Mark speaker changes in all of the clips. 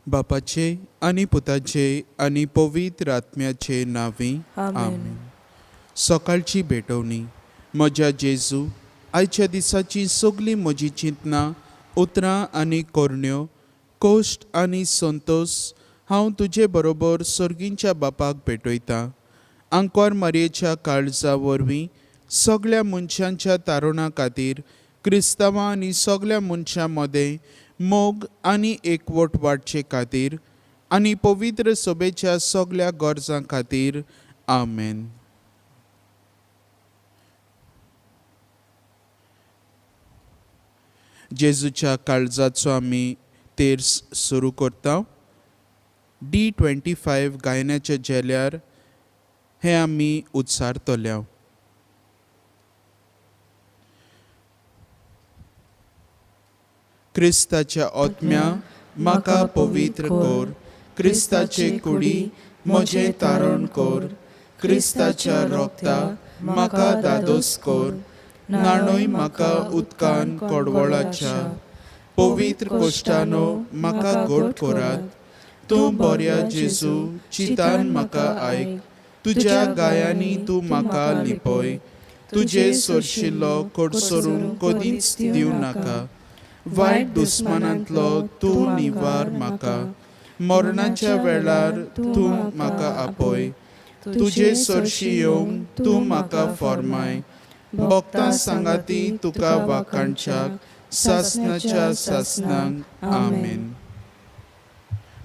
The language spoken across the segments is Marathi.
Speaker 1: बापाचे आनी पुताचे आनी पवित्र आत्म्याचे नावी आमेन. सकाळची भेटवणी. म्हज्या जेजू, आयच्या दिसाची सगळी म्हजी चिंतनां, उतरां आनी कोरण्यो, कोश्ट आनी संतोश हांव तुजे बरोबर सर्गींच्या बापाक भेटयतां. आंकवार मारयेच्या काळजा वरवीं सगळ्या मनशांच्या तारुणा खातीर क्रिस्तांवां आनी सगळ्या मनशां मदें मोग आनी एकवट वाडचे खातीर आनी पवित्र सभेच्या सगळ्या गरजां खातीर आमेन. जेजूच्या काळजाचो आमी तेर्स सुरू करता. D25 गायनाच्या जेल्यार हे आमी उच्चारतल्या. क्रिस्ताच्या आत्म्या म्हाका पवित्र कोर, क्रिस्ताचे कुडी म्हजें तारण कोर, क्रिस्ताच्या रोगता म्हाका दादोस कोर, नाणोय म्हाका उदकान कडवळाच्या, पवित्र कोश्टानो म्हाका गोड कोरात. तूं बऱ्या जेजू चितान म्हाका आयक, तुज्या गायांनी तूं म्हाका लिपय. तुजे सोरशिल्लो कोडसरून कदींच दिवं नाका. वायट दुस्मानांतलो तूं निवार म्हाका. मरणाच्या वेळार तूं म्हाका आपय. तुजे सोरशी येवंक तूं म्हाका फर्माय. भक्तां सांगाती तुका वाखाणच्याक सासणाच्या सासणांक आमेन.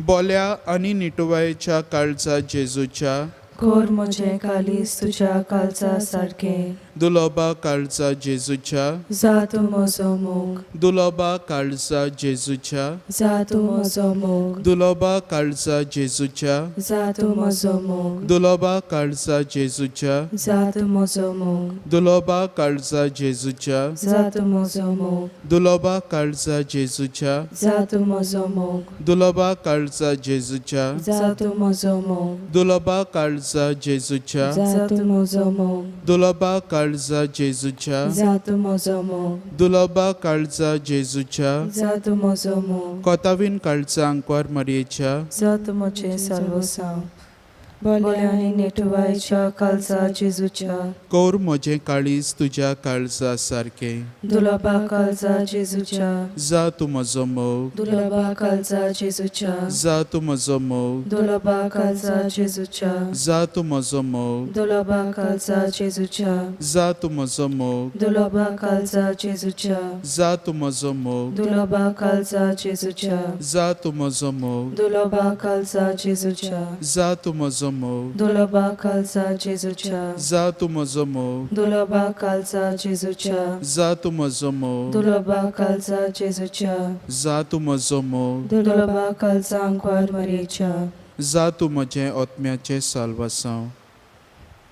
Speaker 1: बोल्या आनी निटवायेच्या काळजा जेजूच्या,
Speaker 2: कोर म्हजें कालीस तुज्या काळजा सारके.
Speaker 1: दुलोबा काळजा जेजूच्या,
Speaker 2: जा तूं म्हजो मोग.
Speaker 1: दुलोबा काळजा जेजूच्या,
Speaker 2: जा तूं म्हजो मोग.
Speaker 1: दुलोबा काळजा जेजूच्या,
Speaker 2: जा तूं म्हजो मोग.
Speaker 1: दुलोबा काळजा जेजूच्या,
Speaker 2: जा तूं म्हजो मोग.
Speaker 1: दुलोबा काळजा जेजूच्या,
Speaker 2: जा तूं म्हजो मोग.
Speaker 1: दुलोबा काळजा जेजूच्या,
Speaker 2: जा तूं म्हजो मोग.
Speaker 1: दुलोबा काळजा जेजूच्या,
Speaker 2: जा तूं म्हजो मोग.
Speaker 1: दुलोबा काळजा जेजूच्या,
Speaker 2: जा तूं म्हजो मोग.
Speaker 1: दुलोबा काळजा जेजूच्या,
Speaker 2: जा तूं म्हजो मोग.
Speaker 1: दुलोबा काळजा जेजूच्या,
Speaker 2: जा तूं म्हजो मोग.
Speaker 1: कोतावीन काळजा आंकवार मारयेच्या,
Speaker 2: जा तूं म्हजें सर्वस्व. बोल्या आनी नेटवायच्या काळजा जेजूच्या,
Speaker 1: कोर म्हजें काळीज तुज्या काळजा सारके.
Speaker 2: दुलोबा काळजा जेजूच्या,
Speaker 1: जा तूं म्हजो मोग,
Speaker 2: दुलोबा काळजा जेजूच्या,
Speaker 1: जा तूं म्हजो मोग,
Speaker 2: दुलोबा काळजा जेजूच्या,
Speaker 1: जा तूं म्हजो मोग,
Speaker 2: दुलोबा काळजा जेजूच्या,
Speaker 1: जा तूं म्हजो मोग,
Speaker 2: दुलोबा काळजा जेजूच्या,
Speaker 1: जा तूं म्हजो मोग,
Speaker 2: दुलोबा काळजा जेजूच्या,
Speaker 1: जा तूं म्हजो मोग,
Speaker 2: दुलोबा काळजा जेजूच्या,
Speaker 1: जा तूं म्हजो मोग,
Speaker 2: दुलोबा काळजा जेजूच्या,
Speaker 1: जा तूं म्हजो मोग,
Speaker 2: दुलोबा काळजा जेजूच्या,
Speaker 1: जा तूं म्हजो मोग,
Speaker 2: दुलोबा काळजा जेजूच्या,
Speaker 1: जा तूं म्हजो मोग,
Speaker 2: दुलोबा काळजा आंकवार मारयेच्या,
Speaker 1: जा तूं म्हजें आत्म्याचें साल्वासांव.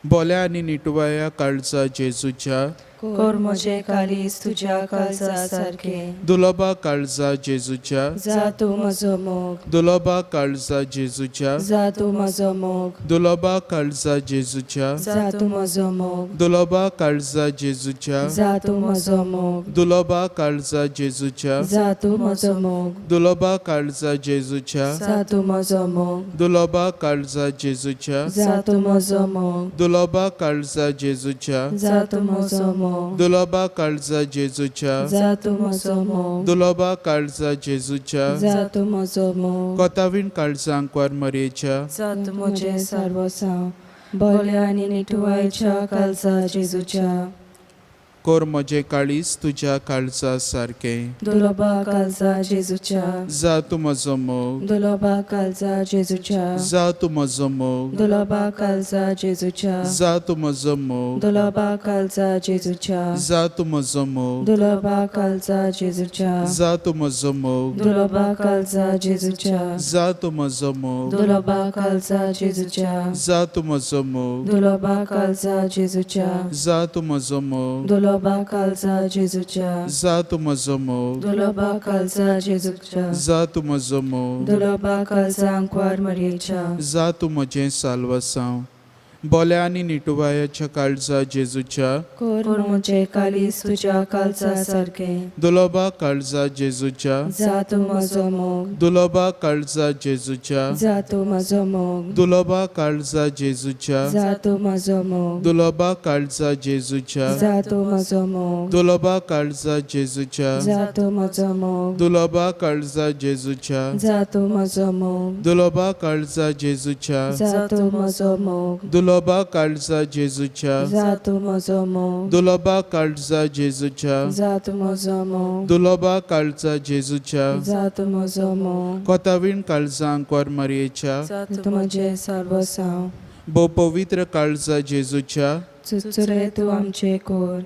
Speaker 1: बोल्या आनी निटवाया काळजा जेजूच्या,
Speaker 2: कोर म्हजें कालीस तुज्या काळजा सारके.
Speaker 1: दुलोबा काळजा जेजूच्या,
Speaker 2: जा तूं म्हजो मोग.
Speaker 1: दुलोबा काळजा जेजूच्या,
Speaker 2: जा तूं म्हजो मोग.
Speaker 1: दुलोबा काळजा जेजूच्या,
Speaker 2: जा तूं म्हजो मोग.
Speaker 1: दुलोबा काळजा जेजूच्या,
Speaker 2: जा तूं म्हजो मोग.
Speaker 1: दुलोबा काळजा जेजूच्या,
Speaker 2: जा तूं म्हजो मोग.
Speaker 1: दुलोबा काळजा जेजूच्या,
Speaker 2: जा तूं म्हजो मोग.
Speaker 1: दुलोबा काळजा जेजूच्या,
Speaker 2: जा तूं म्हजो मोग.
Speaker 1: दुलोबा काळजा जेजूच्या,
Speaker 2: जा तूं म्हजो मोग.
Speaker 1: दुलोबा काळजा जेजूच्या,
Speaker 2: जा तूं म्हजो मोग.
Speaker 1: दुलोबा काळजा जेजूच्या,
Speaker 2: जा तूं म्हजो मोग.
Speaker 1: कोतावीन काळजा आंकवार मारयेच्या,
Speaker 2: जा तूं म्हजें सर्वस्व. बोल्या आनी निटवायच्या काळजा जेजूच्या,
Speaker 1: कोर म्हजें काळीज तुज्या काळजा सारके.
Speaker 2: दुलोबा काळजा जेजूच्या,
Speaker 1: जा तूं म्हजो मोग,
Speaker 2: दुलोबा काळजा जेजूच्या,
Speaker 1: जा तूं म्हजो मोग,
Speaker 2: दुलोबा काळजा जेजूच्या,
Speaker 1: जा तूं म्हजो मोग,
Speaker 2: दुलोबा काळजा जेजूच्या,
Speaker 1: जा तूं म्हजो मोग,
Speaker 2: दुलोबा काळजा जेजूच्या,
Speaker 1: जा तूं म्हजो मोग,
Speaker 2: दुलोबा काळजा जेजूच्या,
Speaker 1: जा तूं म्हजो मोग,
Speaker 2: दुलोबा काळजा जेजूच्या,
Speaker 1: जा तूं म्हजो मोग,
Speaker 2: दुलोबा काळजा जेजूच्या,
Speaker 1: जा तूं म्हजो मोग,
Speaker 2: दुलोबा काळजा जेजूच्या,
Speaker 1: जा तूं म्हजो मोग,
Speaker 2: दुलोबा काळजा जेजूच्या,
Speaker 1: जा तूं म्हजो मोग,
Speaker 2: दुलोबा काळजा आंकवार मारयेच्या,
Speaker 1: जा तूं म्हजें साल्वासांव. बोल्या आनी निटुवायाच्या काळजा जेजूच्या
Speaker 2: कोर मुझे कालीस तुझ्या कालचा सारखे
Speaker 1: दुलोबा काळजा जेजूच्या
Speaker 2: जातो म्हजो मोग
Speaker 1: दुलोबा काळजा जेजूच्या
Speaker 2: जातो म्हजो मोग
Speaker 1: दुलोबा काळजा जेजूच्या
Speaker 2: जातो म्हजो मोग
Speaker 1: दुलोबा काळजा जेजूच्या
Speaker 2: जातो म्हजो मोग
Speaker 1: दुलोबा काळजा जेजूच्या
Speaker 2: जातो म्हजो मोग
Speaker 1: दुलोबा काळजा जेजूच्या
Speaker 2: जातो म्हजो मोग
Speaker 1: दुलोबा काळजा जेजूच्या
Speaker 2: जातो म्हजो मोग
Speaker 1: दुलोबा काळजा जेजूच्या
Speaker 2: जातो म्हजो मोग
Speaker 1: दुलोबा काळजा जेजूच्या
Speaker 2: जातो म्हजो मोग
Speaker 1: दुलोबा काळजा जेजूच्या
Speaker 2: जातो म्हजो मोग
Speaker 1: कोतावीण काळजांक वर मारयेच्या
Speaker 2: जातो म्हजे सर्वसांव
Speaker 1: भोव पवित्र काळजा जेजूच्या
Speaker 2: चुचुरे तूं आमचे कोर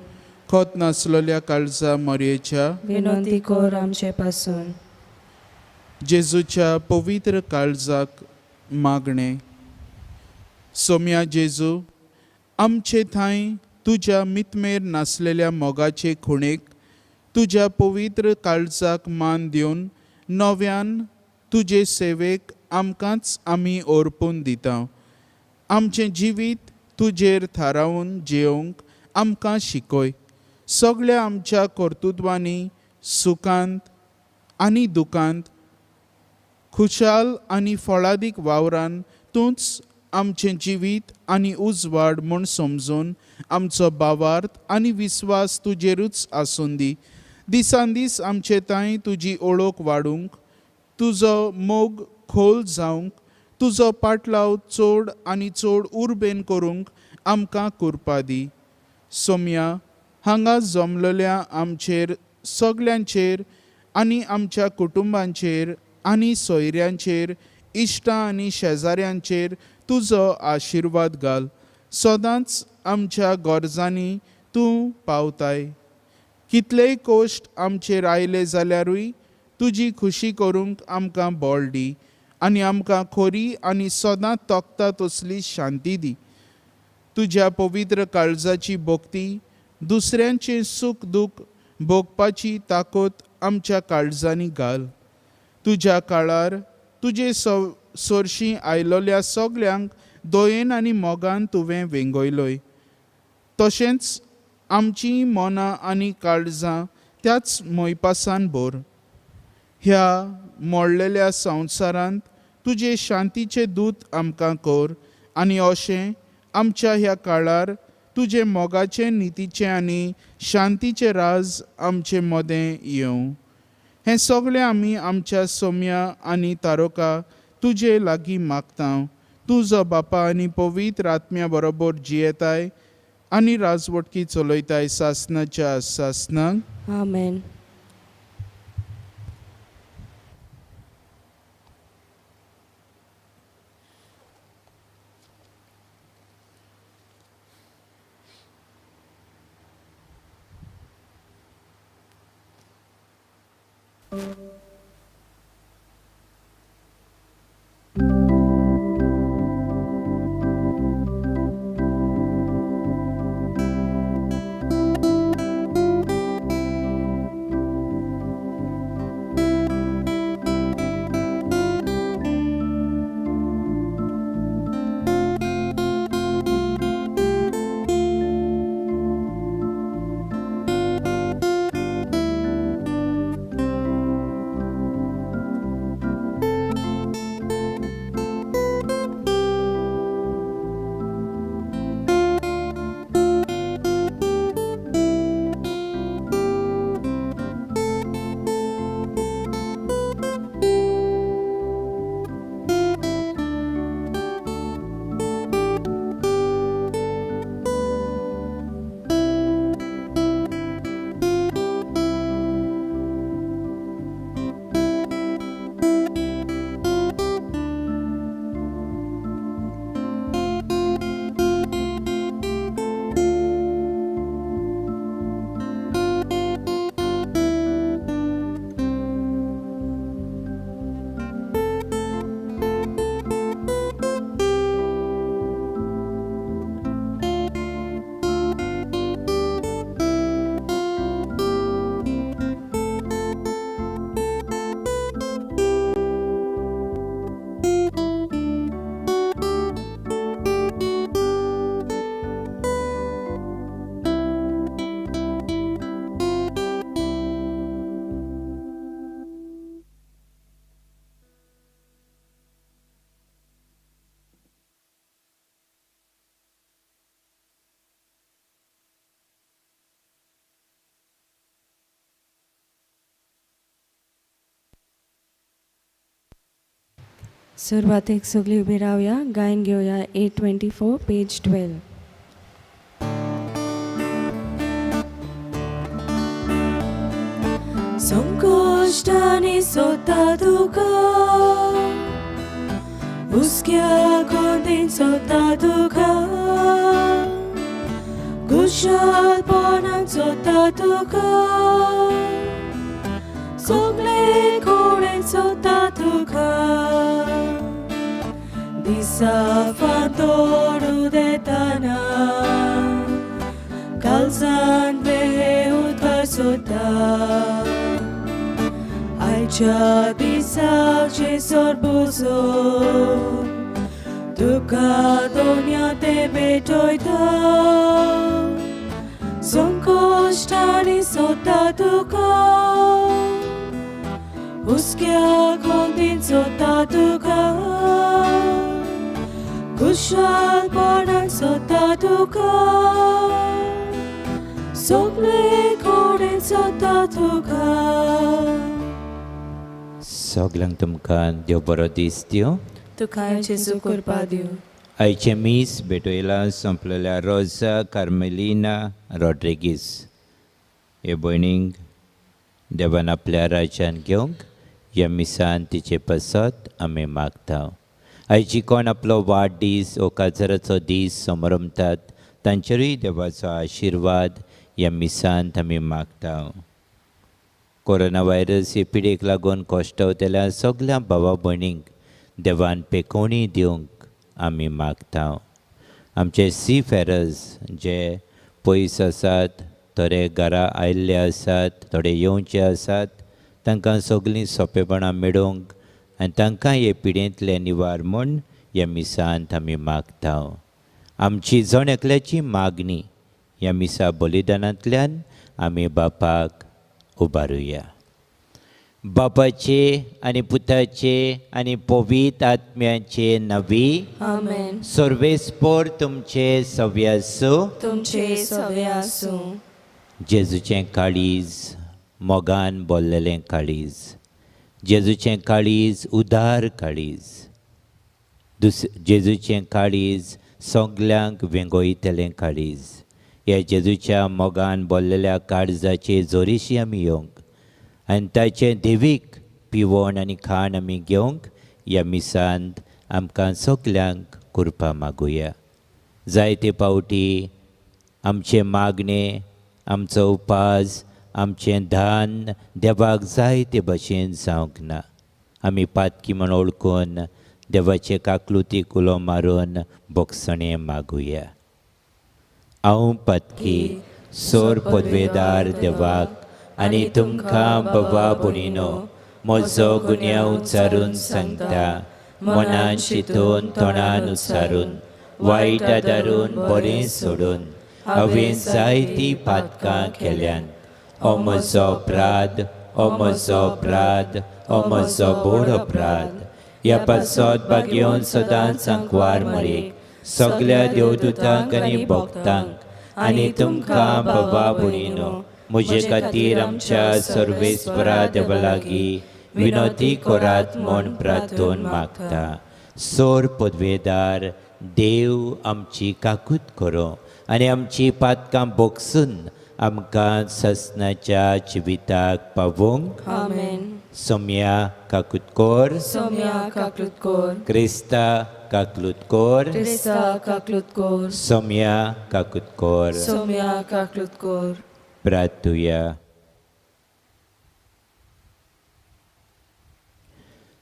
Speaker 1: खोत नासलोल्या काळजा मरयेच्या
Speaker 2: विनंती कोर आमचे पासून
Speaker 1: जेजूच्या पवित्र काळजाक मागणे सोम्या जेजू आमचे थंय तुज्या मितमेर नासलेल्या मोगाचे खुणेक तुज्या पवित्र काळजाक मान दिवन नव्यान तुजे सेवेक आमकांच आमी ओरपून दिता आमचें जिवीत तुजेर थारावन जेवंक आमकां शिकय सगळ्या आमच्या कर्तुत्वांनी सुखांत आनी दुखांत खुशाल आनी फळादीक वावरान तूंच आमचें जिवीत आनी उजवाड म्हूण समजून आमचो भावार्थ आनी विस्वास तुजेरूच आसून दी दिसान दीस आमचे थंय तुजी ओळख वाडूंक तुजो मोग खोल जावंक तुजो पाटलाव चड आनी चड उर्बेन करूंक आमकां कुरपा दी सोम्या हांगा जमलेल्या आमचेर सगल्यांचेर आनी आमच्या कुटुंबांचेर आनी सोयऱ्यांचेर इश्टां आनी शेजाऱ्यांचेर तुजो आशिर्वाद घाल सदांच आमच्या गरजांनी तूं पावताय कितलेय कोश्ट आमचेर आयले जाल्यारूय तुजी खुशी करूंक आमकां बोळ दी आनी आमकां खोरी आनी सदां तोखता तसली शांती दी तुज्या पवित्र काळजाची भोक्ती दुसऱ्यांचें सूख दूख भोगपाची ताकत आमच्या काळजांनी घाल तुज्या काळार तुजे सोरशीं आयलोल्या सगल्यांक दोयेन आनी मोगान तुवें वेंगयलोय तशेंच आमचीं मनां आनी काळजां त्याच मोयपासान भर ह्या मोडलेल्या संवसारांत तुजे शांतीचे दूत आमकां कर आनी अशें आमच्या ह्या काळार तुजे मोगाचें नितीचें आनी शांतीचें राज आमचे मदें येवं हें सगळें आमी आमच्या सोम्या आनी तारोका तुजे लागीं मागता तुजो बापा आनी पवित्र आत्म्या बरोबर जियेताय आनी राजवटकी चलयताय सासनाच्या सासनाक
Speaker 2: आमेन. सुरवातीक सगळी उभी रावया, गायन घेऊया 824 पेज 12. संकोष्टाने सोता तुका हुस्क्या गोंदीन सोता तुका खुशालपणान सोता तुका सगळे कोणेन सोता तुका दिसा फांतोडू देताना कालसान वेळ उद्वार सोता आयच्या दिसाक जेसोर बुजोन तुका दोन्या ते भेटोयता संकोष्टांनी सोता तुका हुस्क्या गोंदीन सोता तुका खुशालपणान सोता तुका सगळे कोणेन सोता तुका.
Speaker 3: सगळ्यांक तुमकां देव बरो दीस दिवं.
Speaker 2: तुका जेजू कृपा दिवं.
Speaker 3: आयचे मीस भेटयला संपलेल्या रोजा कार्मेलिना रॉड्रिगीस हे भयणींक देवान आपल्या राज्यान घेवंक ह्या मिसान तिचे पसत आमी मागता. आयची कोण आपलो वाडदीस वो काजराचो दीस समारंभतात तांचेरूय देवाचो आशिर्वाद ह्या मिसांत आमी मागता. कोरोना व्हायरस हे पिडेक लागून कश्टवतल्या सगळ्या भावा भयणींक देवान पेखोवणी दिवंक आमी मागता. आमचे सी फेरर्स जे पयस आसात, थोडे घरा आयिल्ले आसात, थोडे येवचे आसात, तांकां सगळीं सोंपेपणां मेळोवंक आनी तांकां हे पिडेंतले निवार म्हूण ह्या मिसांत आमी मागता. आमची जण एकल्याची मागणी ह्या मिसा बलिदानांतल्यान आमी बापाक उबारुया. बापाचे आनी पुताचे आनी पवित्र आत्म्याचे नवी
Speaker 2: आमेन.
Speaker 3: सर्वेस्पोर तुमचे सव्य आसूं.
Speaker 2: तुमचे सवे आसूं.
Speaker 3: जेजूचें काळीज मोगान भरलेलें काळीज, जेजूचें काळीज उदार काळीज, जेजूचें काळीज सगल्यांक वेंगोयतलें काळीज. ह्या जेजूच्या मोगान भरलेल्या काळजाचे जोरीशी आमी येवंक आनी ताचें देवीक पिवण आनी खाण आमी घेवंक ह्या मिसांत आमकां सगल्यांक कृपा मागुया. जायते पावटी आमचे मागणे, आमचो उपास, आमचें दान देवाक जाय ते भशेन जावंक ना. आमी पातकी म्हूण ओळखून देवाचे काकलुतीक उलो मारून बोगसणें मागुया. हांव पातकी सोर पदवेदार देवाक आनी तुमकां बाबा भुणीनो म्हजो गुन्यांव उच्चारून सांगता. मनान चिंतून तोंडान उच्चारून वायट आदारून बरें सोडून हांवें जायतीं पातकां केल्यान. हो म्हजो अपराध, हो म्हजो अपराध, हो म्हजो बोड अपराध. ह्या पासत भाग घेवन सदांच सांकवार मरेक सगळ्या देवदूतांक आनी भक्तांक आनी तुमकां बाबा भुणीनो म्हजे खातीर आमच्या सर्वेस्परा देवा लागीं विनोती करात म्हूण प्रार्थोन मागता. सोर पदवेदार देव आमची काकूत करो आनी आमची पातकां बोगसून आमकां ससनाच्या जिविताक पावोवंक.
Speaker 2: आमेन.
Speaker 3: सोम्या काकूतकोर,
Speaker 2: सोम्या काकलुतकोर.
Speaker 3: क्रिस्ता काकलुतकोर,
Speaker 2: क्रिस्ता काकलुतकोर.
Speaker 3: सोम्या काकूतकोर.
Speaker 2: सोम्या काकलुतकोर.
Speaker 3: प्रार्थुया.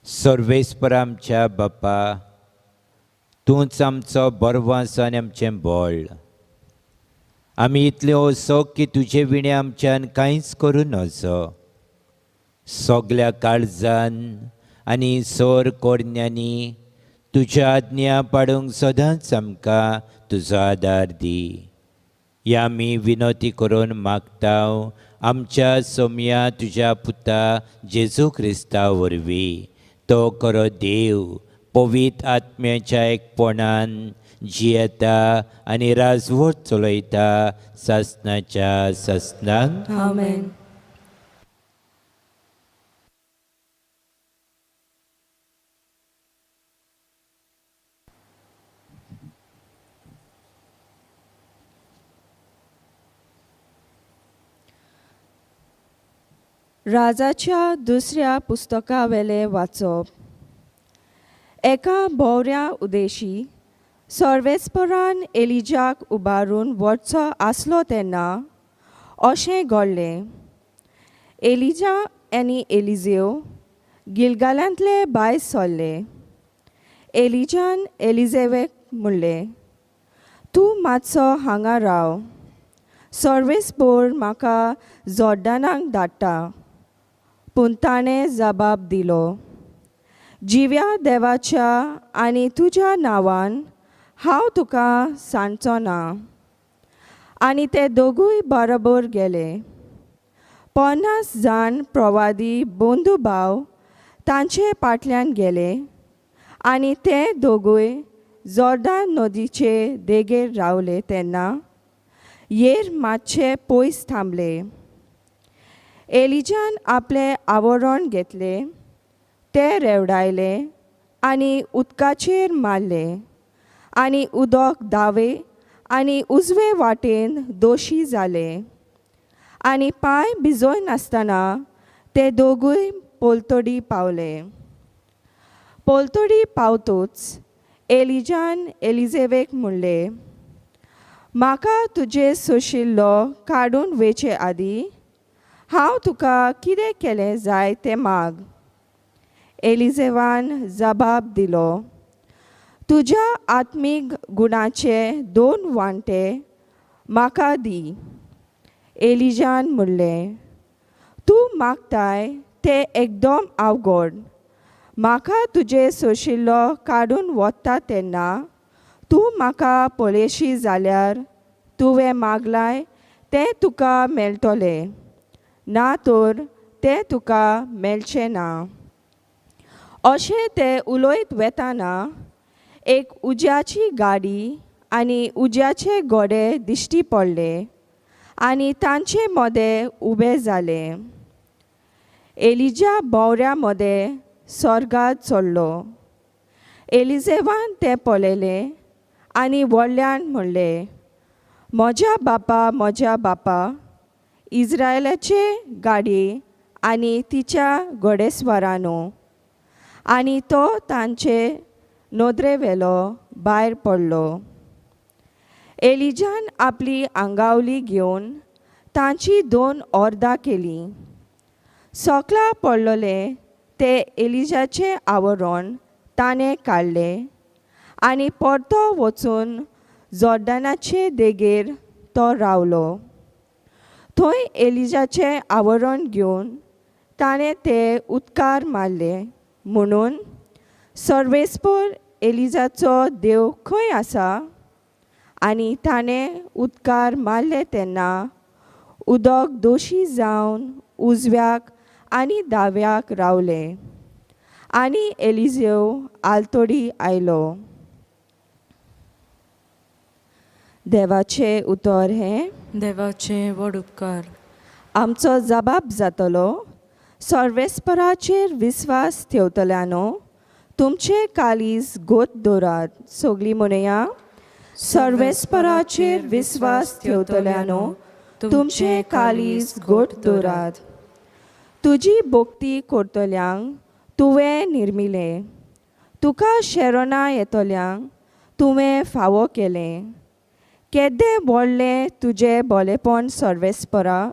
Speaker 3: सर्वेस्पर आमच्या बापा, तूंच आमचो बरवास आनी आमचें बळ. आमी इतले ओसोक की तुजे विणे आमच्यान कांयच करूं नजो. सगल्या काळजान आनी सोर कोरण्यांनी तुज्या आज्ञा पाडूंक सदांच आमकां तुजो आदार दी. ह्या आमी विनोती करून मागता आमच्या सोम्या तुज्या पुता जेजू क्रिस्ता वरवीं. तो खरो देव पवित्र आत्म्याच्या एकपणान जियेता आनी राजवट चलयता ससनाच्या ससनांक.
Speaker 2: आमेन. राजाच्या दुसऱ्या पुस्तकावेले वाचप. एका भोवऱ्या उदेशी सर्वेस्परान एलिजाक उबारून वचचो आसलो तेन्ना अशें घडलें. एलिजा आनी एलिजेव गिलगालांतले भायर सरले. एलिजान एलिजेवेक म्हणलें, तूं मातसो हांगा राव. सर्वेस्पोर म्हाका जॉर्डानाक धाडटा. पूण ताणें जबाब दिलो, जिव्या देवाच्या आनी तुज्या नांवान हांव तुका सांडचो ना. आनी ते दोगूय बरोबर गेले. 50 जाण प्रवादी बंधू भाव तांचे फाटल्यान गेले आनी ते दोगूय जॉर्दान नदीचे देगेर रावले तेन्ना येर मातशे पयस थांबले. एलिजान आपले आवरण घेतले, ते रेवडायले आनी उदकाचेर मारले आनी उदक दावे आनी उजवे वाटेन दोशी जाले. आनी पांय भिजोय नासतना ते दोगूय पोलतडी पावले. पोलतडी पावतूच एलिजान एलिजेवेक म्हणलें, म्हाका तुजे सोशिल्लो काडून वेचे आदीं हांव तुका कितें केलें जाय तें माग. एलिजेवान जबाब दिलो, तुज्या आत्मीक गुणाचे 2 वांटे म्हाका दी. एलिजान म्हणलें, तूं मागताय तें एकदम अवघड. म्हाका तुजे सोशिल्लो काडून वता तेन्ना तूं म्हाका पळयशी जाल्यार तुवें मागलाय तें तुका मेळटलें, ना तर तें तुका मेळचें ना. अशें ते उलयत वेताना एक उज्याची गाडी आनी उज्याचे घोडे दिश्टी पडले आनी तांचे मदें उबे जाले. एलिजा भोवऱ्या मदें स्वर्गांत चडलो. एलिजेवान तें पळयलें आनी व्हडल्यान म्हणलें, म्हज्या बापा, इस्रायलाचे गाडये आनी तिच्या घोडेस्वारांनो. आनी तो तांचे नोदरेवेलो भायर पडलो. एलिजान आपली आंगावली घेवन तांची 2 अर्दां केलीं. सोकला पडलोले ते एलिजाचे आवरण ताणें काडलें आनी परतो वचून जॉर्डानाचे देगेर तो रावलो. थंय एलिजाचें आवरण घेवन ताणें ते उदकार मारले म्हणून सर्वेस्पर एलिजाचो देव खंय आसा? आनी ताणें उदकार मारले तेन्ना उदक दोशी जावन उजव्याक आनी दाव्याक रावलें आनी एलिजेव आलतोडी आयलो. देवाचे उतर हें,
Speaker 4: देवाचे व्हड उपकार.
Speaker 2: आमचो जबाब जातलो, सर्वेस्पराचेर विस्वास ठेवतल्यानो तुमचे कालीज गोत दवरात. सगळीं म्हणया, सर्वेस्पराचेर विस्वास ठेवतल्यानो तुमचे कालीज गोट दवरात. तुजी भोक्ती करतल्यांक तुवें निर्मिलें, तुका शेरोना येतल्यांक तुवें फावो केलें. केदें व्हडलें तुजें भलेपण सर्वेस्परा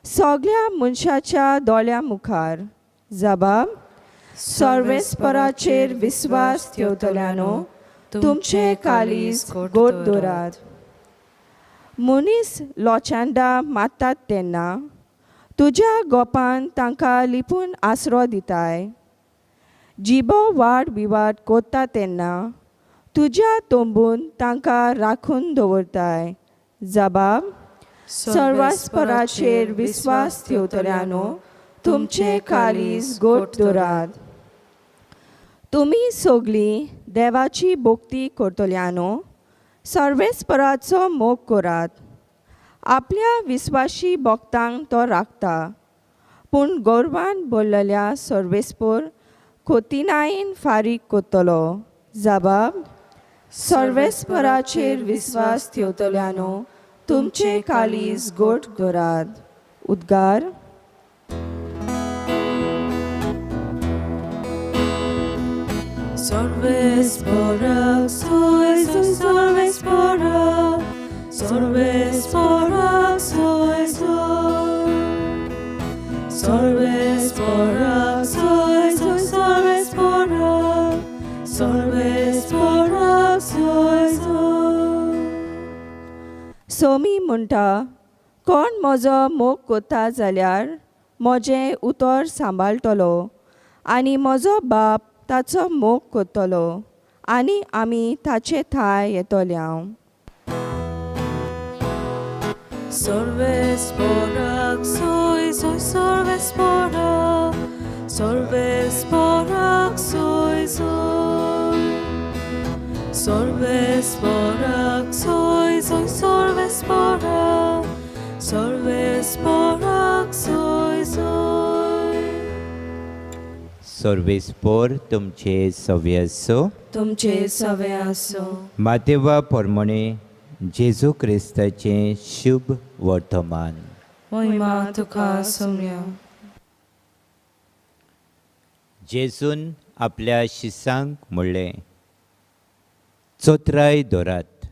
Speaker 2: सगळ्या मनशाच्या दोळ्या मुखार. जबाब, सर्वेस्पराचेर विस्वास ठेवतल्यानो तुमचे कालीज गोट दवरात. मनीस लोचांडा मारतात तेन्ना तुज्या गोपान तांकां लिपून आसरो दिताय. जिबो वाड विवाद कोत्ता तेन्ना तुज्या तोंबून तांकां राखून दवरताय. जबाब, सर्वेस्पराचेर विस्वास ठेवतल्यानो तुमचे कालीज गोट दवरात. तुमी सगळीं देवाची भोक्ती करतल्यानो सर्वेस्पराचो मोग करात. आपल्या विस्वाशी भक्तांक तो राखता, पूण गौरवान भरलेल्या सर्वेस्पर खोतिनायेन फारीक कोत्तलो. जबाब, सर्वेस्पराचेर विस्वास ठेवतल्यानो तुमचे कालीज गोट दवरात. उद्गार.
Speaker 4: Sorbes porak, soy, soy, sorbes porak. Sorbes porak, soy, soy. Sorbes porak, soy, soy, sorbes porak. Sorbes porak, soy, soy.
Speaker 2: Somi म्हणटा, कोण म्हजो मोग कोत्ता जाल्यार म्हजें उतर सांबाळटलो आनी म्हजो बाप ताचो मोग कोत्तलो आनी आमी ताचे थाय येतोल्या.
Speaker 4: Sorbes porak, soy, soy, sorbes porak. Sorbes porak, soy, soy. Sorbes porak, soy, soy, sorbes porak. Sorbes porak, soy, soy.
Speaker 3: सोर्वेस्पोर तुमचे सव्य असो.
Speaker 4: तुमचे सवे आसो.
Speaker 3: मातेवा पोरमणे जेजू क्रिस्ताचें शुभ वर्तमान.
Speaker 4: महिमा तुका सोम्या.
Speaker 3: जेजून आपल्या शिसांक म्हणलें, चोत्राय दोरात.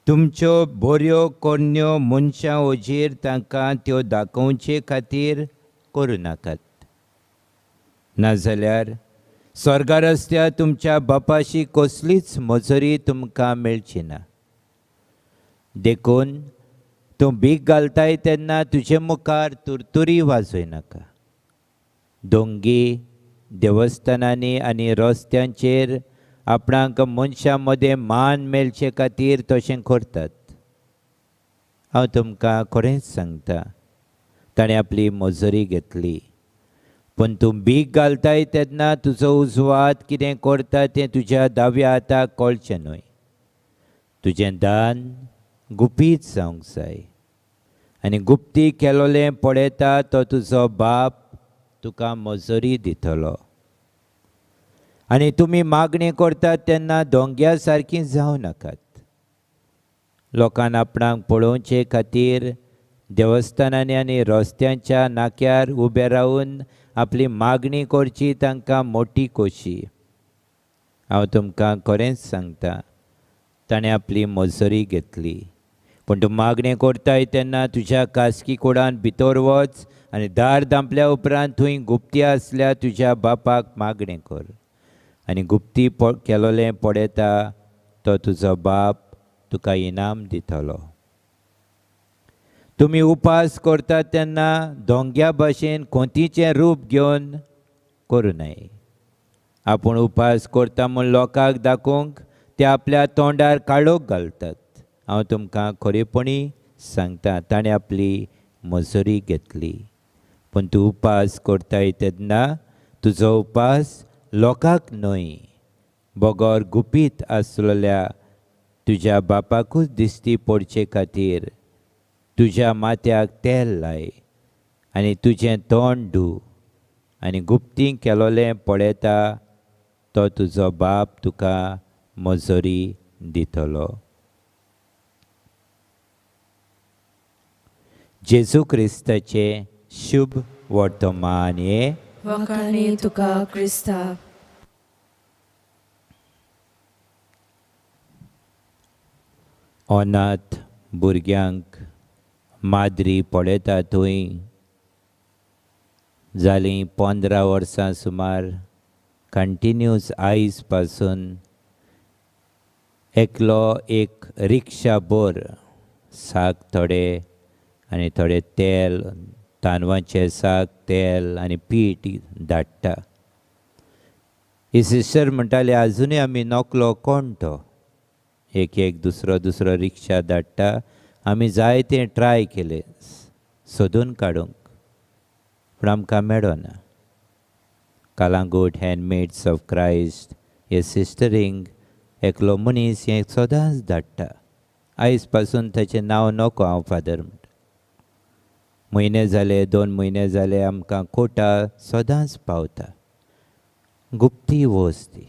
Speaker 3: तुमच्यो बऱ्यो कोन्यो मनशां ओजेर तांकां त्यो दाखोवचे खातीर करूं नाकात. नाजाल्यार स्वर्गार आसत्या तुमच्या बापाशी कसलीच मजुरी तुमकां मेळची ना. देखून तूं भीक घालताय तेन्ना तुजे मुखार तुरतुरी वाजोय नाका. दोंगी, देवस्थानांनी आनी रस्त्यांचेर आपणाक मनशां मदें मान मेळचे खातीर तशें करतात. हांव तुमकां खरेंच सांगता, ताणें आपली मजुरी घेतली. पूण तूं भीक घालताय तेन्ना तुजो उजवात कितें करता तें तुज्या दाव्या हाताक कळचें न्हय. तुजें दान गुपीत जावंक जाय आनी गुप्ती केलोलें पळयता तो तुजो बाप तुका मजुरी दितलो. आनी तुमी मागणी करतात तेन्ना दोंग्या सारकीं जावं नाकात. लोकांक आपणाक पळोवचे खातीर देवस्थानांनी आनी रस्त्यांच्या नाक्यार उबे रावन आपली मागणी करची तांकां मोठी खोशी. हांव तुमकां खरेंच सांगता, ताणें आपली मजुरी घेतली. पूण तूं मागणी करताय तेन्ना तुज्या खासगी कुडान भितर वच आनी दार धांपल्या उपरांत थंय गुप्ती आसल्यार तुज्या बापाक मागणी कर. आनी गुप्ती केलोलें पळयता तो तुजो बाप तुका इनाम दितलो. तुमी उपास करतात तेन्ना दोंग्या भाशेन खोंतीचें रूप घेवन करूं नये. आपूण उपास करता म्हूण लोकांक दाखोवंक ते आपल्या तोंडार काळोख घालतात. हांव तुमकां खरेपणी सांगता, ताणें आपली मजुरी घेतली. पूण तूं उपास करताय तेन्ना तुजो उपास लोकांक न्हय, बोगोर गुपीत आसलेल्या तुज्या बापाकूच दिश्टी पडचे खातीर तुज्या माथ्याक तेल लाय आनी तुजें तोंड धू. आनी गुप्तीं केलोलें पळयता तो तुजो बाप तुका मजुरी दितलो. जेजू क्रिस्ताचें शुभ वर्तमान हे
Speaker 4: वखाणी तुका क्रिस्ता.
Speaker 3: अनाथ भुरग्यांक माद्री पळयता थंय जालीं 15 वर्सां सुमार कंटिन्यूस आयज पासून एकलो एक रिक्षा भर साक थोडे आनी थोडे तेल, तांदवांचें साक, तेल आनी पीठ धाडटा. ही सिस्टर म्हणटाली, आजुनूय आमी नोकलो कोण तो. एक दुसरो रिक्षा धाडटा. आमी जायतें ट्राय केलें सोदून काडूंक, पूण आमकां मेळना. कालांगूट हँडमेड्स ऑफ क्रायस्ट हे सिस्टरींक एकलो मनीस हें सदांच धाडटा. आयज पासून ताचें नांव नोको हांव फादर म्हणटा. म्हयने जाले, 2 म्हयने जाले आमकां कोटा सदांच पावता. गुप्ती वोस ती,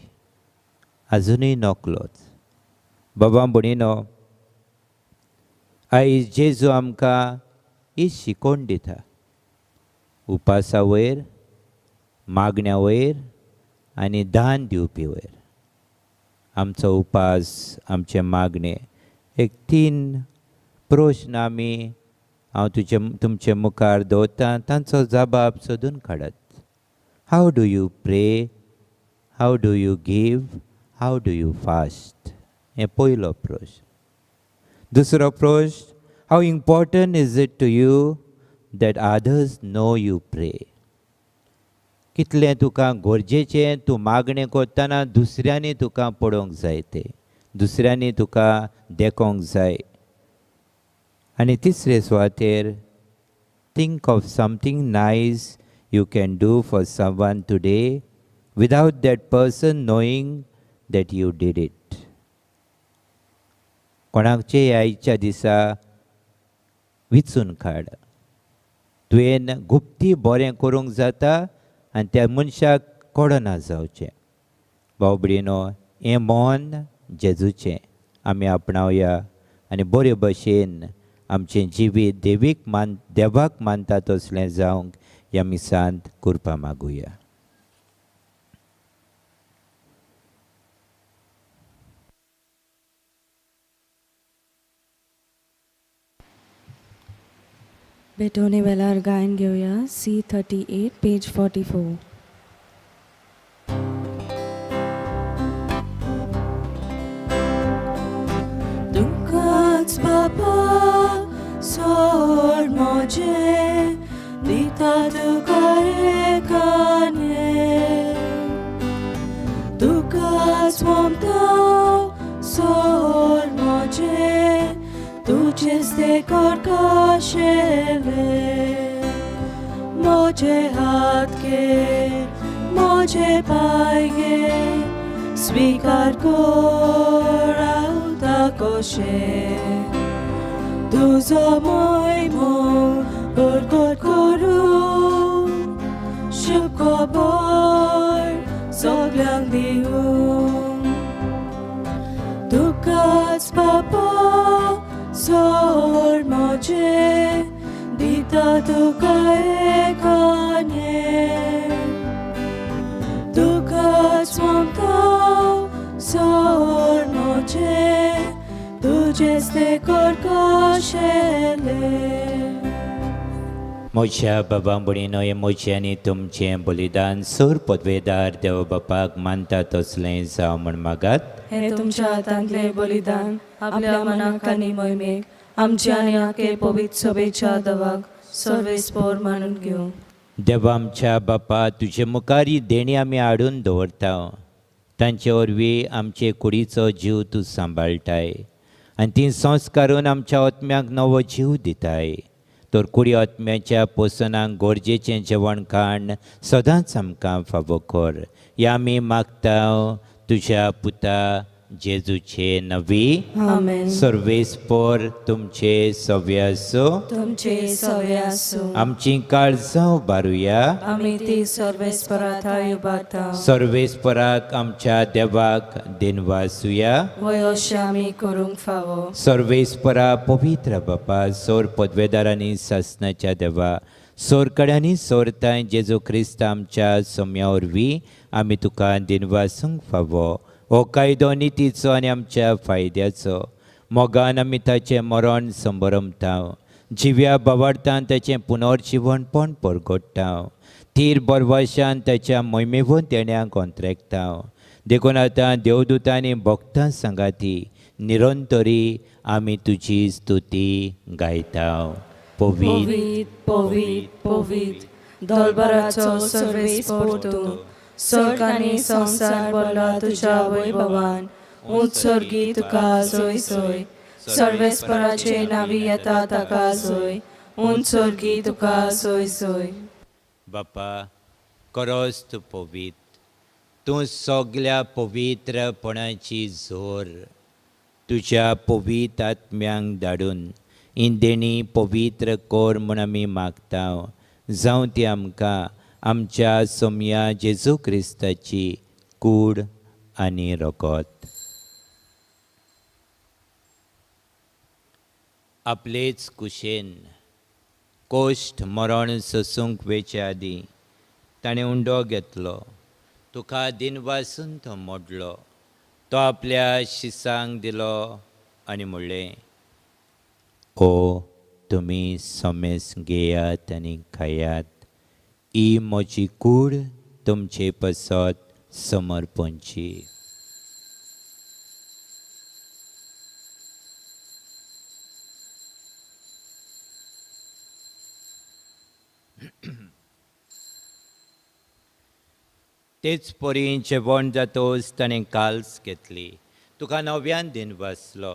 Speaker 3: आजुनूय नोकलोच. बाबा भणीनो, आयज जेजू आमकां ही शिकोवन दिता. उपासा वयर, मागण्या वयर आनी दान दिवपी वयर आमचो उपास आमचे मागणे एक 3 प्रश्न आमी हांव तुमचे मुखार दवरतां तांचो जबाब सोदून काडत. हाव do you pray, how do you give, how do you fast, हें पयलो प्रश्न. दुसरो प्रश्न, how important is it to you that others know you pray. कितलें तुका गरजेचें तूं मागणें करतना दुसऱ्यांनी तुका पळोवंक जाय तें, दुसऱ्यांनी तुका देखोंक जाय. आनी तिसरे सुवातेर, think of something nice you can do for someone today without that person knowing that you did it. कोणाकचेय आयच्या दिसा विचून काड. तुवें गुप्ती बरें करूंक जाता आनी त्या मनशाक कळना जावचें. भाव भयणीनो, हें मोन जेजूचें आमी आपणावया आनी बरे भशेन आमचें जिवीत देवाक मानता तसलें जावंक ह्या मिसांत करपा मागुया.
Speaker 4: भेटवणी वेळार गायन घेऊया C38 पेज 44. तुकाच बाबा सोड मोजे दिता तुका एकाने, तुकाच ममता सोड मोजे तुझेच ते करकाशेले. मोजे हात घे, मोजे पाय घे, स्वीकार कर आवता कोशे. तुझो मोयमो बरकत करू, शुभ खबर सगळ्यांक दिवूं. तुकाच बाबा सोड मोजे दिता तुका एकाने, तुकाच ममता सोड मोजे तुझेच ते करकाशेले.
Speaker 3: म्हज्या बाबा भयणीनो, हें म्हजें आनी तुमचें बलिदान सोर पदवेदार देव बापाक मानता तसलें जावं म्हण मागात.
Speaker 4: हे तुमच्या हातांतले बलिदान आपल्या मनाक आनी मोहिमेक आमच्या आनी आखे पवित्र सभेच्या दवाक सर्वेस्पोर मानून घेवं.
Speaker 3: देवा आमच्या बापा, तुजे मुखार ही देणी आमी हाडून दवरता. तांचे वरवीं आमचे कुडीचो जीव तूं सांबाळटाय आनी ती संस्कारून आमच्या आत्म्याक नवो जीव दिताय. तर कुडी आत्म्याच्या पोसनाक गरजेचें जेवण खाण सदांच आमकां फावो कर. हें आमी मागता तुज्या पुता जेजूचे नवी.
Speaker 4: आमेन.
Speaker 3: सर्वेस्पोर तुमचे सव्य आसो,
Speaker 4: तुमचे सवे आसूं.
Speaker 3: आमची काळजां बारुया.
Speaker 4: आमी ती सर्वेस्परात उबारता.
Speaker 3: सर्वेस्पराक आमच्या देवाक दिनवासुया.
Speaker 4: वय अशें आमी करूंक फावो.
Speaker 3: सर्वेस्परा पवित्र बापा, सोर पदवेदारांनी सासणाच्या देवा, सोरकड्यांनी सोरताय जेजू क्रिस्त आमच्या सोम्या वरवीं आमी तुका दिनवासूंक फावो. हो कायदो नितीचो आनी आमच्या फायद्याचो. मोगान आमी ताचें मरण संभरमता. जिव्या बावार्थान ताचें पुनर्जीवणपण परगडटा. तीर बरवशान ताच्या मोहिमेवून तेण्याक अंतरेकता. देखून आतां देवदूतांनी भक्तां सांगाती निरंतरी आमी तुजी स्तुती गायता.
Speaker 4: पवित्र पवित्र पवित्र दरबाराचो सर्वेस्पोर तूं. स्वर्ग आनी संसार भरला तुज्या वैभवान. उत्सर्गी तुका सोय सोय. सर्वेस्पराचे नावी येता ताका सोय. उत्सर्गी तुका सोय सोय.
Speaker 3: बापा, खरोच तूं पवित्र. तूं सगल्या पवित्रपणाची जोर तुज्या पवित्र आत्म्यांक धाडून ही देणी पवित्र कोर म्हूण आमी मागता. जावं ती आमकां आमच्या सोम्या जेजू क्रिस्ताची कूड आनी रोगत. आपलेच कुशेन कोश्ट मरण सोसूंक वेचे आदीं ताणें उंडो घेतलो. तुका दिनवासून तो मोडलो. तो आपल्या शिसांक दिलो आनी म्हणलें, ओ तुमी सोमेस घेयात आनी खायात. ही म्हजी कूड तुमचे पसत समर्पणची. तेच परी जेवण जातोच ताणें काल्स घेतली. तुका नव्यान दिन वाचलो.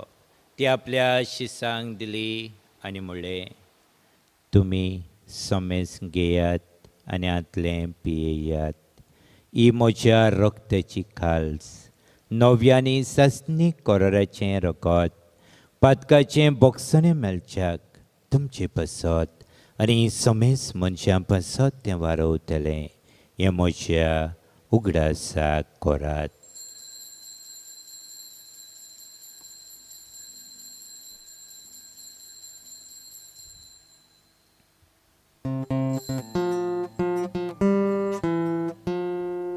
Speaker 3: ती आपल्या शिसांक दिली आनी म्हणलें, तुमी सोमेस घेयात आनी आतलें पियेयात. ही म्हज्या रक्ताची खाल्स, नव्यानी सस्नी कोराचें रगत, पातकाचें बोगसणें मेलच्याक तुमचे पसत आनी सोमेस मनशां पसत तें वारवतलें. हें म्हज्या उगडासाक कोरात.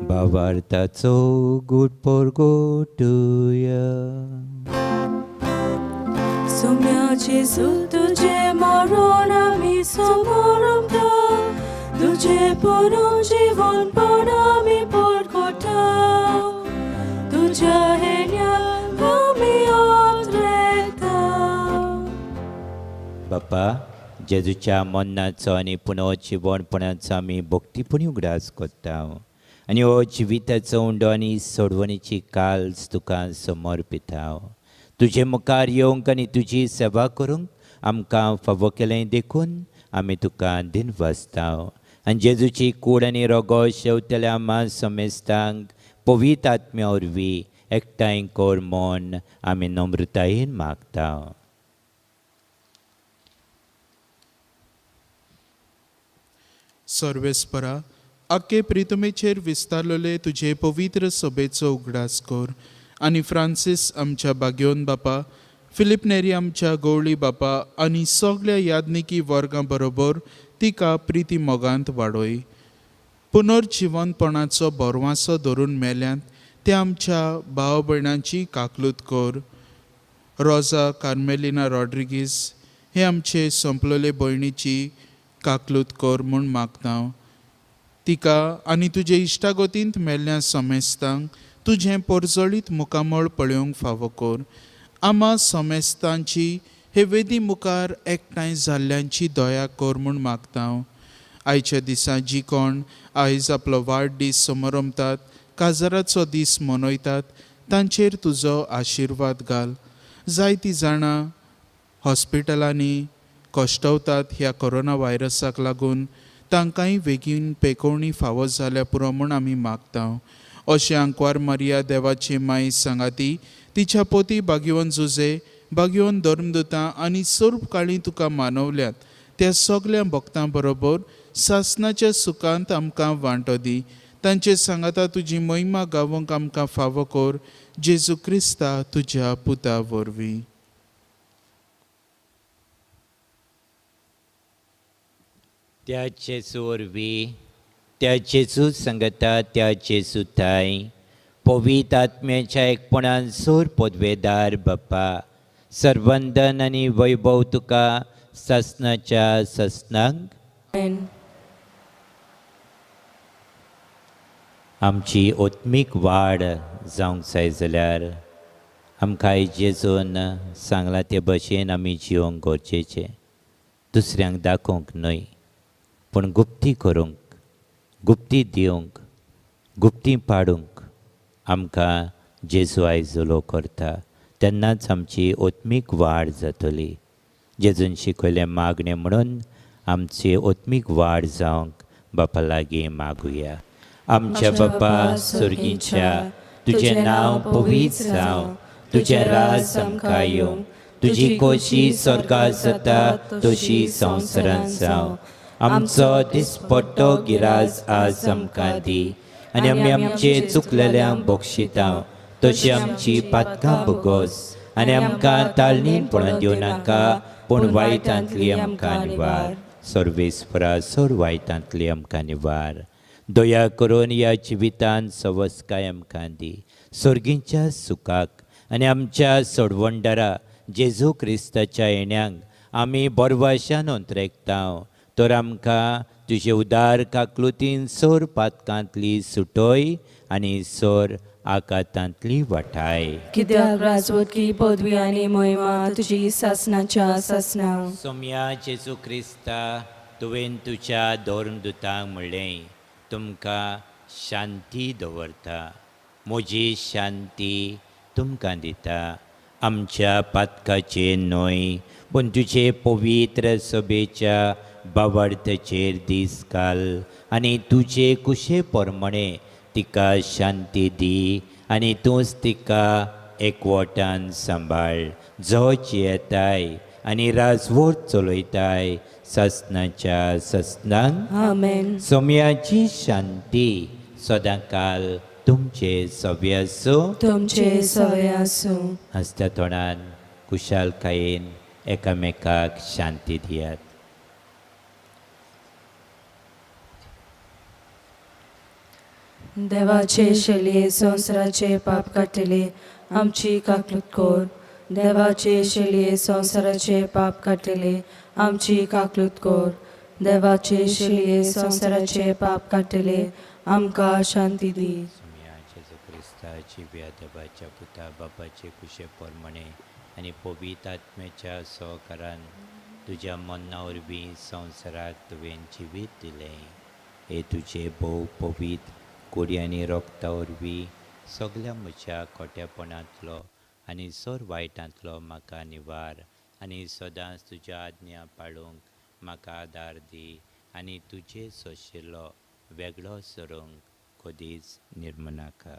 Speaker 3: भावार्थाचो गूट पोरगोटुया.
Speaker 4: सोम्या जेजू तुझे मरण आमी समोरता, तुझे पुनः जीवन पण आमी परगोटा. तुझ्या हेण्याक आमी आत्रेता.
Speaker 3: बापा, जेजूच्या मन्नाचो आनी पुनर्जीवणपणाचो आमी भक्तीपणी उगडास कोत्ता आनी हो जिविताचो उंडो आनी सोडवणेची काल्स तुका समर्पिता. तुजे मुखार येवंक आनी तुजी सेवा करूंक आमकां फावो केलें देखून आमी तुका दिनवासता. आनी जेजूची कूड आनी रगत शेवतल्या आम्हा समेस्तांक पवित्र आत्म्या वरवीं एकठांय कर म्हूण आमी नम्रतायेन मागता.
Speaker 1: सर्वेस्परा, आख्खे प्रितमेचेर विस्तारलेले तुजे पवित्र सभेचो उगडास कर आनी फ्रांसीस आमच्या बागेवन बापा, फिलिप नेरी आमच्या गवळी बापा आनी सगळ्या यादनिकी वर्गां बरोबर तिका प्रिती मोगांत वाडोय. पुनर्जीवनपणाचो बोरवांसो धरून मेल्यांत ते आमच्या भाव भयणांची काकलूत कर. रोजा कार्मेलिना रॉड्रिगीस हे आमचे संपलेले भयणीची काकलूत कर म्हूण मागता. तिका आनी तुजे इश्टागोतींत मेल्ल्या समेस्तांक तुजें पोरजळीत मुखामळ पळोवंक फावो कर. आम्हा समेस्तांची हे वेदी मुखार एकठांय जाल्ल्यांची दया कर म्हूण मागता. आयच्या दिसा जी कोण आयज आपलो वाडदीस समारंभात काजाराचो दीस मनयतात तांचेर तुजो आशिर्वाद घाल. जायतीं जाणां हॉस्पिटलांनी कश्टवतात ह्या कोरोना व्हायरसाक लागून तांकांय बेगीन पेकोवणी फावो जाल्या पुरो म्हूण आमी मागता. अशें आंकवार मारिया देवाची माय सांगाती, तिच्या पोती बागीवन जुजे, बागीवन धर्मदुतां आनी सर्व काळी तुका मानवल्यात त्या सगळ्या भक्तां बरोबर सासणाच्या सुखांत आमकां वांटो दी. तांचे सांगाता तुजी महिमा गावोंक आमकां फावो कर. जेजू क्रिस्ता तुज्या पुता वरवीं.
Speaker 3: त्या जेजू वरवीं, त्या जेजू सांगता, त्या जेजू थाय पवित्र आत्म्याच्या एकपणान सोर पदवेदार बापा, सर्वंदन आनी वैभव तुका ससनाच्या ससनांक आमची ओत्मीक वाड जावंक जाय जाल्यार आमकां जेजून सांगलां ते भशेन आमी जिवंक गरजेचें. दुसऱ्यांक दाखोवंक न्हय पूण गुप्ती करूंक, गुप्ती दिवंक, गुप्ती पाडूंक आमकां जेजू आयज उलो करता. तेन्नाच आमची ओत्मीक वाड जातली. जेजून शिकयलें मागणें म्हणून आमची ओत्मीक वाड जावंक बापा लागीं मागुया. आमच्या बापा सुर्गीच्या, तुजें नांव पवित्र जावं, तुजें राज आमकां येवं, तुजी खोशी स्वर्गांत जाता तशी संवसारांत जावं. आमचो दिसपट्टो गिराज आज आमकां दी आनी आमी आमचे चुकलेल्यांक बक्षिता तशी आमची पातकां भोगोस आनी आमकां ताळणीन पडून दिवं नाका पूण वायटांतली आमकां निवार. सर्वेस्परा सोर वायटांतली आमकां निवार. दया करून ह्या जिवितांत सवस्काय आमकां दी. सर्गींच्या सुखाक आनी आमच्या सोडवणदारा जेजू क्रिस्ताच्या येण्याक आमी बरवाशान अंतरेकतांव. तर आमकां तुजे उदार काकलुतीन सोर पातकांतली सुटोय आनी सोर आकांतांतली वाटाय.
Speaker 4: कित्याक राजवटकी पदवी आनी महिमा तुजी सासणाच्या सासना.
Speaker 3: सोम्या जेजू क्रिस्ता तुवें तुज्या दोरदुतांक म्हणलें, तुमकां शांती दवरता, म्हजी शांती तुमकां दिता. आमच्या पातकाचेर न्हय पूण तुजे पवित्र सभेच्या बावार्थाचेर दीस घाल आनी तुजे कुशे प्रमाणे तिका शांती दी आनी तूंच तिका एकवटान सांबाळ. जोच येताय आनी राजवट चलयताय ससनाच्या ससनांक.
Speaker 4: आमेन.
Speaker 3: सोम्याची शांती सदांकाल तुमचे सव्य आसूं.
Speaker 4: तुमचे सवय आसूं.
Speaker 3: हसत्या तोंडान कुशालकायेन एकामेकाक शांती दियात.
Speaker 4: देवाचे शेलये संवसाराचे पाप काटिले आमची काकलूत कोर. देवाचे शेलये संवसाराचे पाप काटिले आमची काकलूत कोर. देवाचे शेलये संवसाराचे पाप काटिले आमकां शांती दी.
Speaker 3: सोम्या जेजू क्रिस्ताची देवाच्या पुता बापाचे कुशे प्रमाणे आनी पवित्र आत्म्याच्या सहकारान तुज्या मना वरवीं संवसाराक तुवें जिवीत दिलें. हे तुजे भोव पवित्र कुडी आनी रोगता वरवीं सगळ्या म्हज्या खोटेपणांतलो आनी सोर वायटांतलो म्हाका निवार आनी सदांच तुज्या आज्ञा पाळूंक म्हाका आदार दी आनी तुजे सोशिल्लो वेगळो सरूंक कधीच निर्मनाका.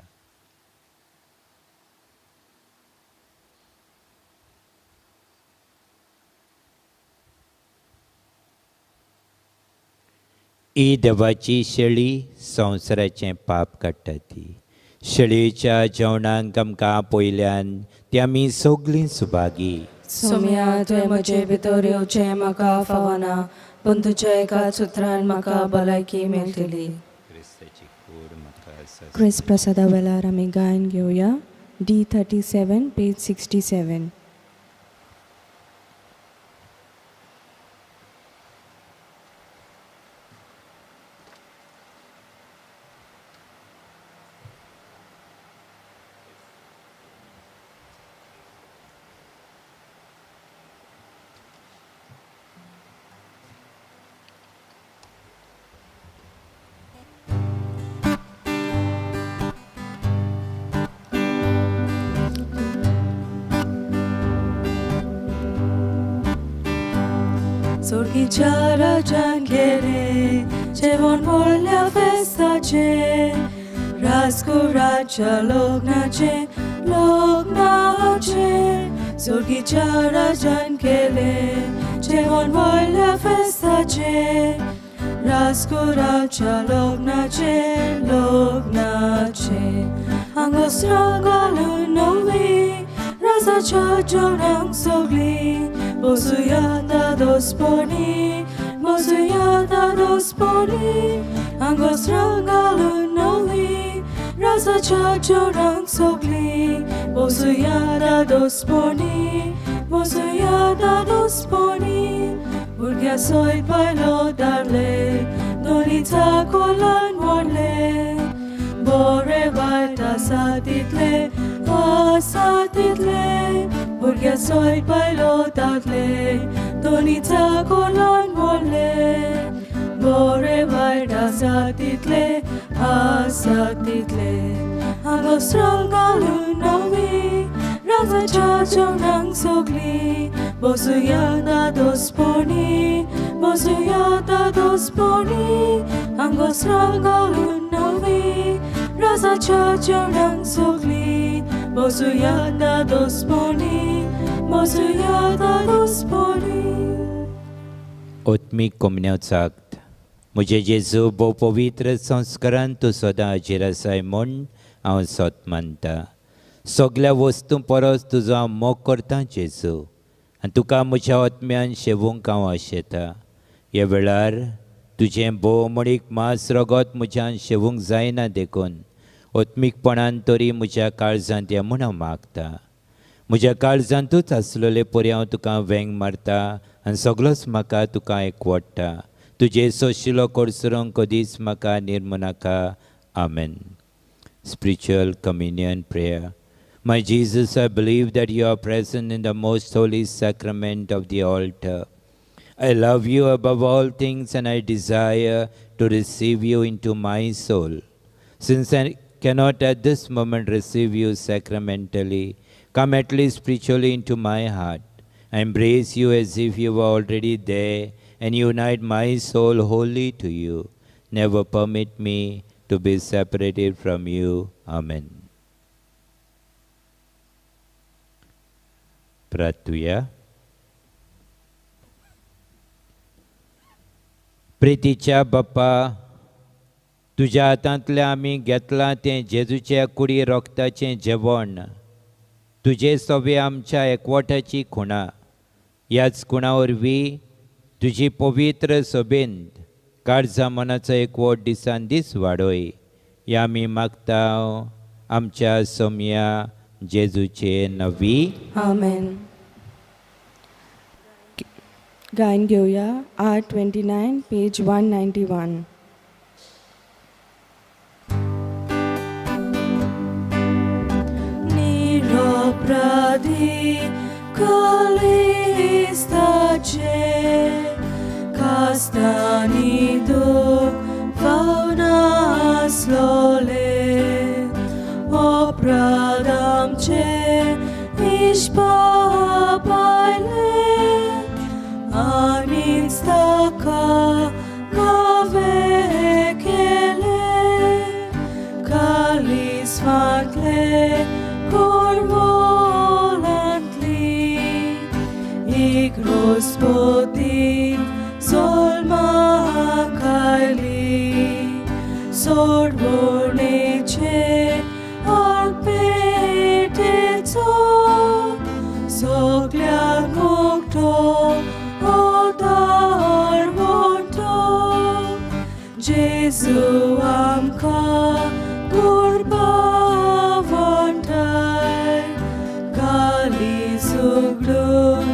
Speaker 3: ही देवाची शेळी संवसाराचें पाप काडटा ती. शेळयेच्या जेवणाक आमकां पयल्यान ती आमी सगळीं सुभागी.
Speaker 4: सोम्या तुवें म्हजे भितर येवचें म्हाका फावना पूण तुज्या एका सुत्रान म्हाका भलायकी मेळटली.
Speaker 3: क्रिस्ताची कूड म्हाका
Speaker 2: क्रिस प्रसादा वेळार आमी गायन घेवया. D37 page 67.
Speaker 4: सोर्गीच्या राजान गेले जेवण व्हडल्या फेस्ताचे. राजकुराच्या लग्नाचे सोर्गीच्या राजान गेले जेवण व्हडल्या फेस्ताचे. राजकुराच्या लग्नाचे हांगासर घालून नवी राजाच्या जेवणाक सगळी बसुया दादोसपणी हांगासर घालून नवी राजाच्या जेवणाक सगळी बसुया दादोसपणी भुरग्या सयत बायलो दारले दोनीचा कोलान व्हडले. बरे वायट आसा तितले भुरग्या सयत बायलो दादले दोनीचा कोलान व्हडले. बरे वायट आसा तितले हांगासर घालून नवी राजाच्या जेवणाक सगळी बसुया दादोसपणी हांगासर घालून नवी राजाच्या जेवणाक सगळी बसुया दादोसपणी
Speaker 3: ओत्मीक कोमन्याचो आक्त. म्हजे जेजू भोव पवित्र संस्कारान तूं सदां हाजीर आसाय म्हूण हांव सोत मानता. सगळ्या वस्तू परस तुजो हांव मोग करतां जेजू आनी तुका म्हज्या ओत्म्यान शेवूंक हांव आशेता. ह्या वेळार तुजें भोवमणीक मांस रगत म्हज्यान शेवूंक जायना देखून ओत्मीकपणान तरी म्हज्या काळजांत ये म्हूण हांव मागता. म्हज्या काळजांतूच आसलेले परी हांव तुका वेंग मारता आनी सगळोच म्हाका तुका एकवडटा. तुजे सोशिलो कोडसरूंक कदींच म्हाका निर्म नाका. आमेन. Spiritual Communion Prayer. My Jesus, I believe that you are present in the most holy sacrament of the altar. I love you above all things and I desire to receive you into my soul. Since I cannot at this moment receive you sacramentally, come at least spiritually into my heart. I embrace you as if you were already there and unite my soul wholly to you. Never permit me to be separated from you. Amen. प्रार्थूया. प्रितीच्या बाप्पा, तुज्या हातांतलें आमी घेतलां तें जेजूच्या कुडी रोगताचें जेवण, तुजे सोबे आमच्या एकवटाची खुणा. ह्याच खुणा वरवीं तुजी पवित्र सोबेंत काळजा मनाचो एकवट दिसान दीस वाडोय. ह्या आमी मागता आमच्या सोम्या जेजूचे नवी.
Speaker 4: आमेन.
Speaker 2: गायन घेऊया R29 page 191.
Speaker 4: Niropradi kalistace kastani duk fauna slole opradamce ishpapaile Anistaka kavekele kalisvantle korvolantli ik Gospodin solma kaili sorbornece arpeteco soglia gokto Jesu amka gurbavontai gali suglun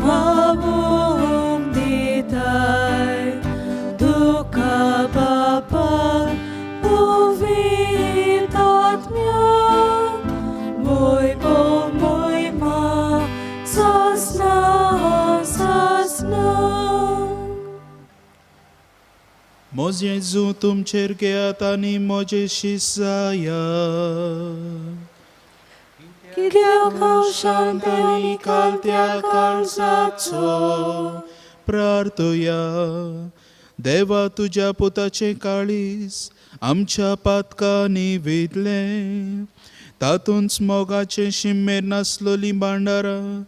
Speaker 4: mabung ditai duka bapa uvitatmya moi bo moi ma sasna
Speaker 1: Moz Jezu तुमचेर घेयात आनी मोजेशी जाया.
Speaker 4: कित्याक हांव शांत आनी
Speaker 1: कालत्या काळजाचो प्रार्थुया. देवा, तुज्या पुताचें काळीज आमच्या पातकांनी विदलें, तातूंत मोगाचें शिमेर नासलोलीं भांडारां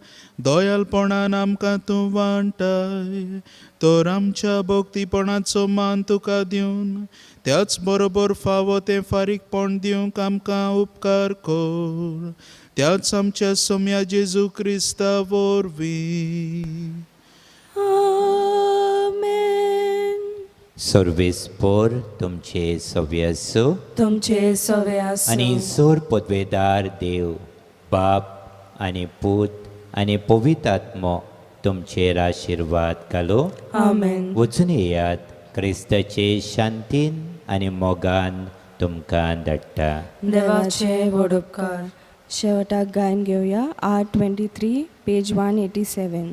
Speaker 1: दोयालपणान आमकां तूं वांटाय. तर आमच्या भोक्तीपणाचो मान तुका दिवन त्याच बरोबर फावो तें फारीकपण दिवंक आमकां उपकार कर. त्याच आमच्या सोम्या जेजू क्रिस्ता वरवीं.
Speaker 4: आमेन.
Speaker 3: सर्वेस्पोर तुमचे सव्य आसूं
Speaker 4: तुमचे सवे आसूं
Speaker 3: आनी सोर पदवेदार देव बाप आनी पूत आनी पवित्र आत्मो तुमचेर आशिर्वाद घालो.
Speaker 4: आमेन.
Speaker 3: वचून येयात. क्रिस्ताचे शांतीन आनी मोगान तुमकां धाडटा.
Speaker 4: देवाचे व्हड उपकार.
Speaker 2: शेवटाक गायन घेऊया R23 page 187.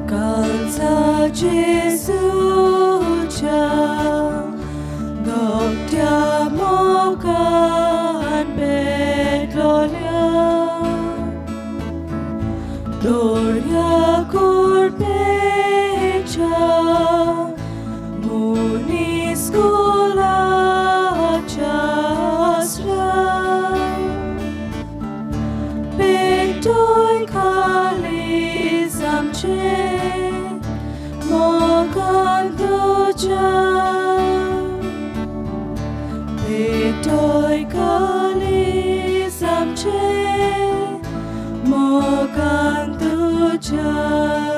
Speaker 4: Calza Jesucia Doctia mogan bedlolia Doria corpecia Muniscula chasra Petoi calizamce Moganduja Petoi calizamce Moganduja तुझ्या